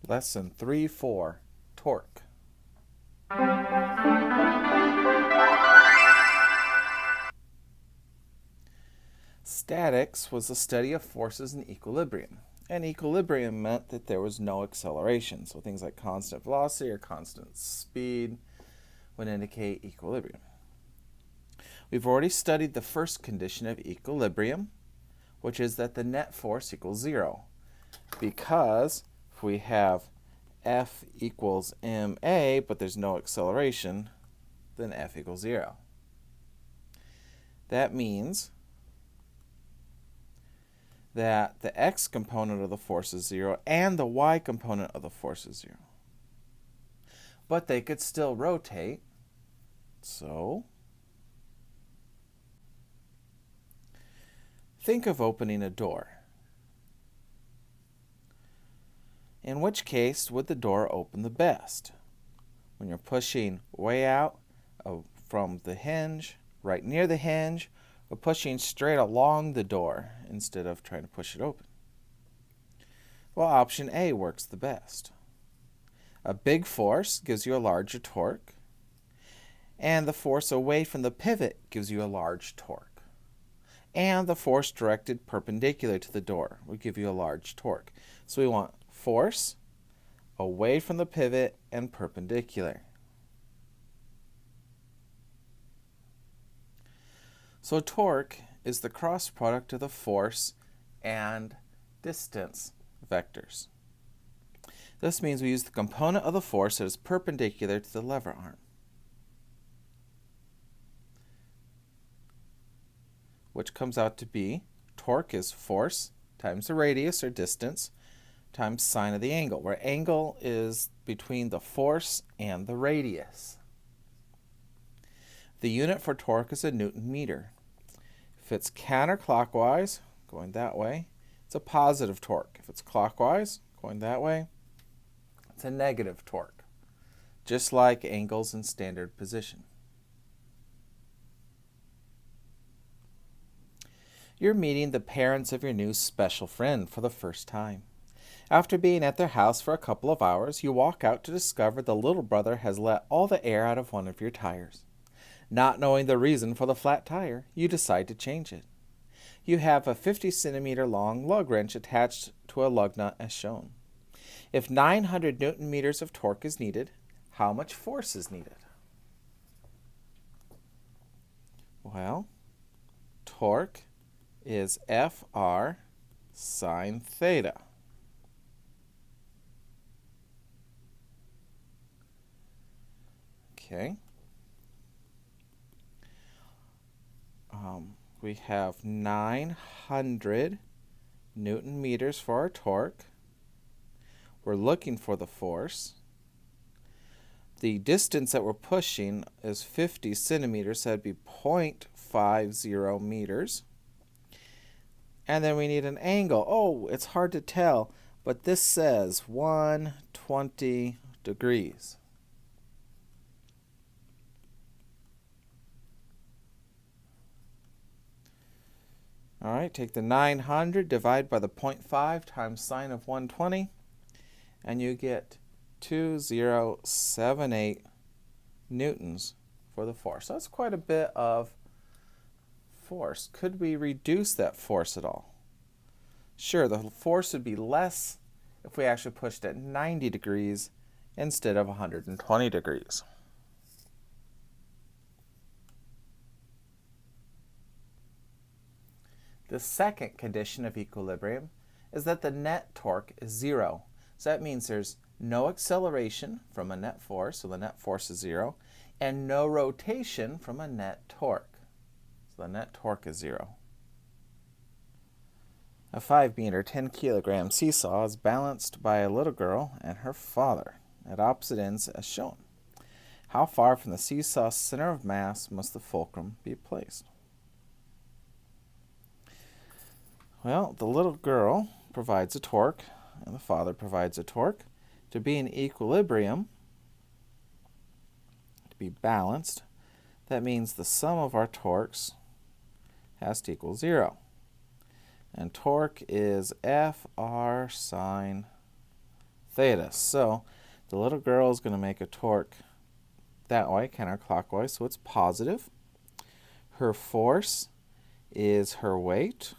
Lesson 3-4, Torque. Statics was the study of forces in equilibrium, and equilibrium meant that there was no acceleration. So things like constant velocity or constant speed would indicate equilibrium. We've already studied the first condition of equilibrium, which is that the net force equals 0, because if we have F equals ma, but there's no acceleration, then F equals 0. That means that the x component of the force is 0 and the y component of the force is 0. But they could still rotate, so think of opening a door. In which case would the door open the best? When you're pushing way out from the hinge, right near the hinge, or pushing straight along the door instead of trying to push it open? Well, option A works the best. A big force gives you a larger torque, and the force away from the pivot gives you a large torque. And the force directed perpendicular to the door will give you a large torque. So we want force away from the pivot and perpendicular. So torque is the cross product of the force and distance vectors. This means we use the component of the force that is perpendicular to the lever arm, which comes out to be torque is force times the radius or distance times sine of the angle, where angle is between the force and the radius. The unit for torque is a Newton meter. If it's counterclockwise, going that way, it's a positive torque. If it's clockwise, going that way, it's a negative torque, just like angles in standard position. You're meeting the parents of your new special friend for the first time. After being at their house for a couple of hours, you walk out to discover the little brother has let all the air out of one of your tires. Not knowing the reason for the flat tire, you decide to change it. You have a 50 centimeter long lug wrench attached to a lug nut as shown. If 900 Newton meters of torque is needed, how much force is needed? Well, torque is Fr sine theta. Okay. We have 900 Newton meters for our torque. We're looking for the force. The distance that we're pushing is 50 centimeters, so that'd be 0.50 meters. And then we need an angle. Oh, it's hard to tell, but this says 120 degrees. All right, take the 900, divide by the 0.5 times sine of 120, and you get 2078 newtons for the force. So that's quite a bit of force. Could we reduce that force at all? Sure, the force would be less if we actually pushed at 90 degrees instead of 120 degrees. The second condition of equilibrium is that the net torque is 0. So that means there's no acceleration from a net force, so the net force is 0, and no rotation from a net torque. So the net torque is 0. A 5-meter, 10-kilogram seesaw is balanced by a little girl and her father at opposite ends as shown. How far from the seesaw's center of mass must the fulcrum be placed? Well, the little girl provides a torque, and the father provides a torque. To be in equilibrium, to be balanced, that means the sum of our torques has to equal 0. And torque is Fr sine theta. So the little girl is going to make a torque that way, counterclockwise, so it's positive. Her force is her weight.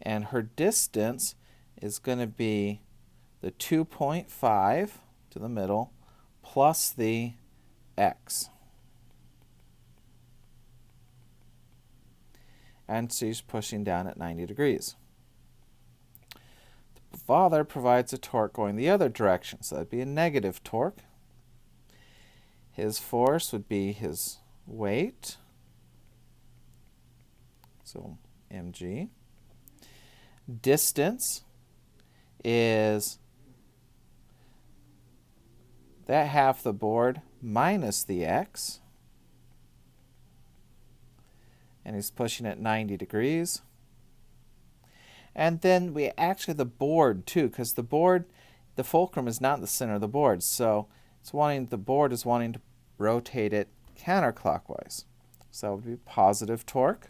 And her distance is going to be the 2.5 to the middle plus the x. And she's pushing down at 90 degrees. The father provides a torque going the other direction, so that'd be a negative torque. His force would be his weight, so mg. Distance is that half the board minus the x, and he's pushing at 90 degrees. And then we actually the board too, because the board, the fulcrum is not the center of the board, so the board is wanting to rotate it counterclockwise. So that would be positive torque.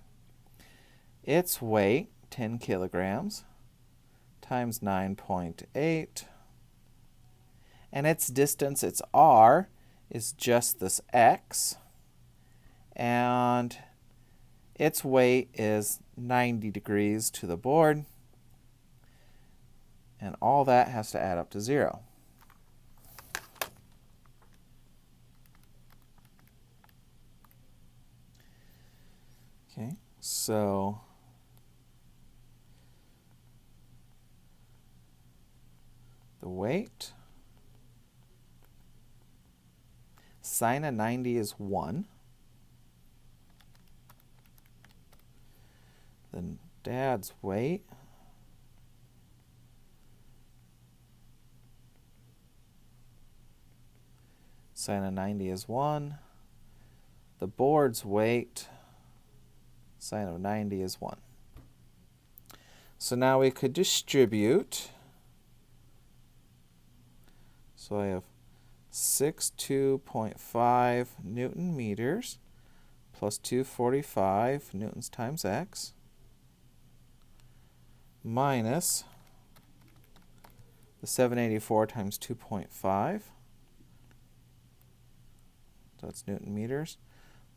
Its weight, 10 kilograms, times 9.8. And its distance, its r, is just this x. And its weight is 90 degrees to the board. And all that has to add up to 0. Okay, so the weight, sine of 90 is 1. Then dad's weight, sine of 90 is 1. The board's weight, sine of 90 is 1. So now we could distribute. So I have 62.5 Newton meters plus 245 newtons times x minus the 784 times 2.5. So that's Newton meters,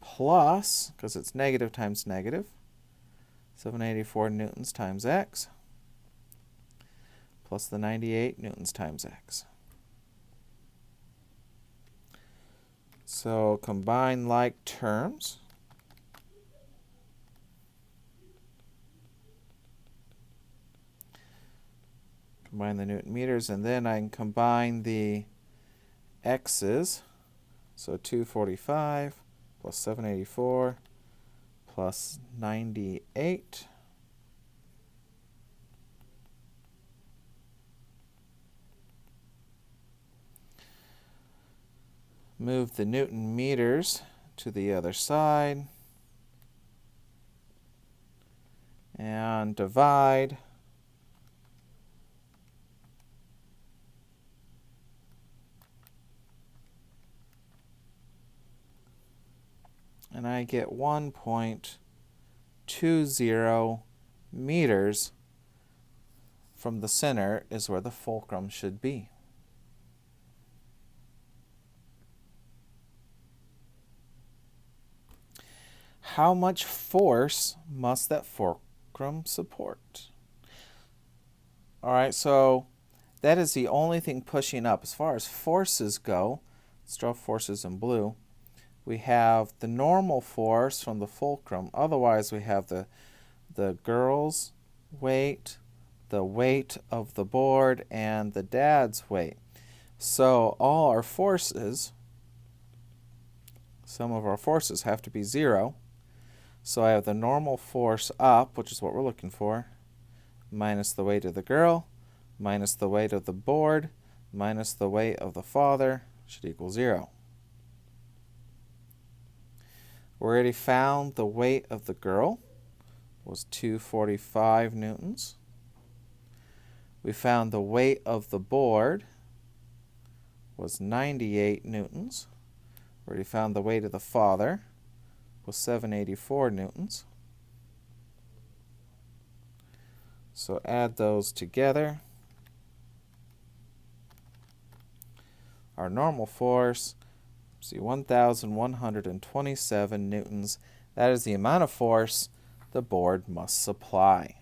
plus, because it's negative times negative, 784 newtons times x, plus the 98 newtons times x. So combine like terms. Combine the Newton meters, and then I can combine the x's. So 245 plus 784 plus 98 . Move the Newton meters to the other side and divide. And I get 1.20 meters from the center is where the fulcrum should be. How much force must that fulcrum support? All right, so that is the only thing pushing up. As far as forces go, let's draw forces in blue. We have the normal force from the fulcrum. Otherwise, we have the girl's weight, the weight of the board, and the dad's weight. So all our forces, some of our forces have to be 0. So I have the normal force up, which is what we're looking for, minus the weight of the girl, minus the weight of the board, minus the weight of the father, should equal 0. We already found the weight of the girl was 245 newtons. We found the weight of the board was 98 newtons. We already found the weight of the father was 784 newtons. So add those together. Our normal force, see, 1,127 newtons. That is the amount of force the board must supply.